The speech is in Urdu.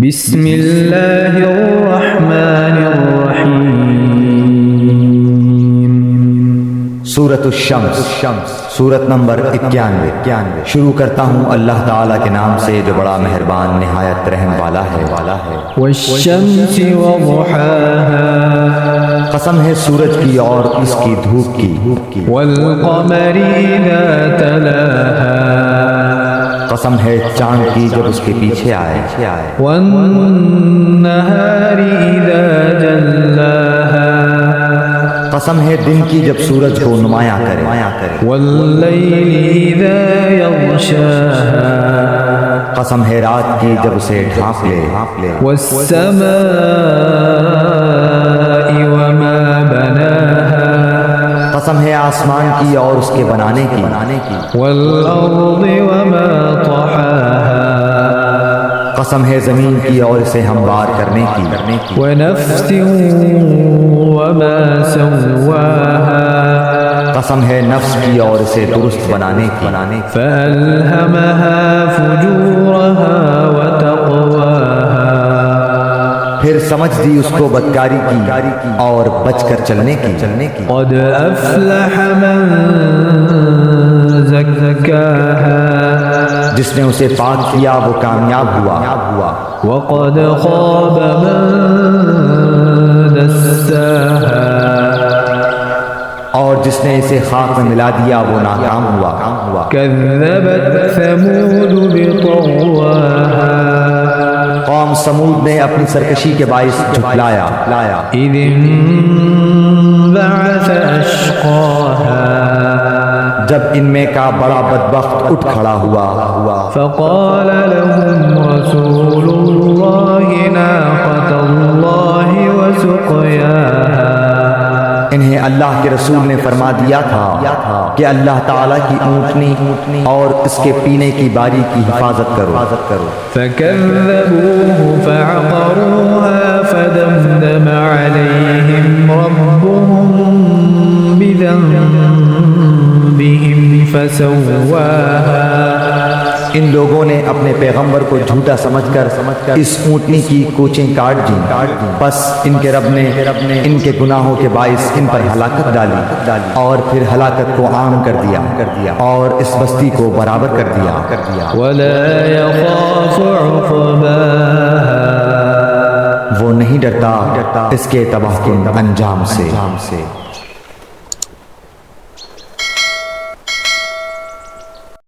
بسم اللہ الرحمن الرحیم۔ سورۃ الشمس، سورت نمبر 91۔ شروع کرتا ہوں اللہ تعالیٰ کے نام سے جو بڑا مہربان نہایت رحم والا ہے۔ والشمس وضحاها، قسم ہے سورج کی اور اس کی دھوپ کی۔ والقمر اذا تلاها، قسم ہے چاند کی جب اس کے پیچھے آئے۔ والنہار اذا جلاها، قسم ہے دن کی جب سورج کو نمایاں کرے۔ واللیل اذا یغشاها، قسم ہے رات کی جب اسے ڈھانپ لے۔ والسماء وما بناها، قسم ہے آسمان کی اور اس کے بنانے کی۔ والارض وما طحاها، قسم ہے زمین کی اور اسے ہموار کرنے کی۔ ونفس وما سواها، قسم ہے نفس کی اور اسے درست بنانے کی۔ فألهمها فجورها وتقواها، پھر سمجھ دی اس کو بدکاری کی اور بچ کر چلنے کی۔ قد افلح من زکاها، جس نے اسے پاک کیا وہ کامیاب ہوا۔ وقد خاب من دساها، اور جس نے اسے خاک میں ملا دیا وہ ناکام ہوا۔ كذبت ثمود بطغواها، قوم سمود نے اپنی سرکشی کے باعث جھٹلایا۔ إذ انبعث أشقاها، جب ان میں کا بڑا بدبخت اٹھ کھڑا ہوا۔ فقال لهم رسول الله ناقة الله وسقياها، انہیں اللہ کے رسول نے فرما دیا تھا کہ اللہ تعالیٰ کی اونٹنی اور اس کے پینے کی باری کی حفاظت کرو۔ فكذبوه فعقروها فدمدم عليهم ربهم بذنبهم فسواها، ان لوگوں نے اپنے پیغمبر کو جھوٹا سمجھ کر اس اونٹنی کی کوچیں کاٹ دیں، پس ان کے رب نے ان کے گناہوں کے باعث ان پر ہلاکت ڈالی اور پھر ہلاکت کو عام کر دیا اور اس بستی کو برابر کر دیا۔ ولا يخاف عقباها، وہ نہیں ڈرتا اس کے تباہ کن انجام سے۔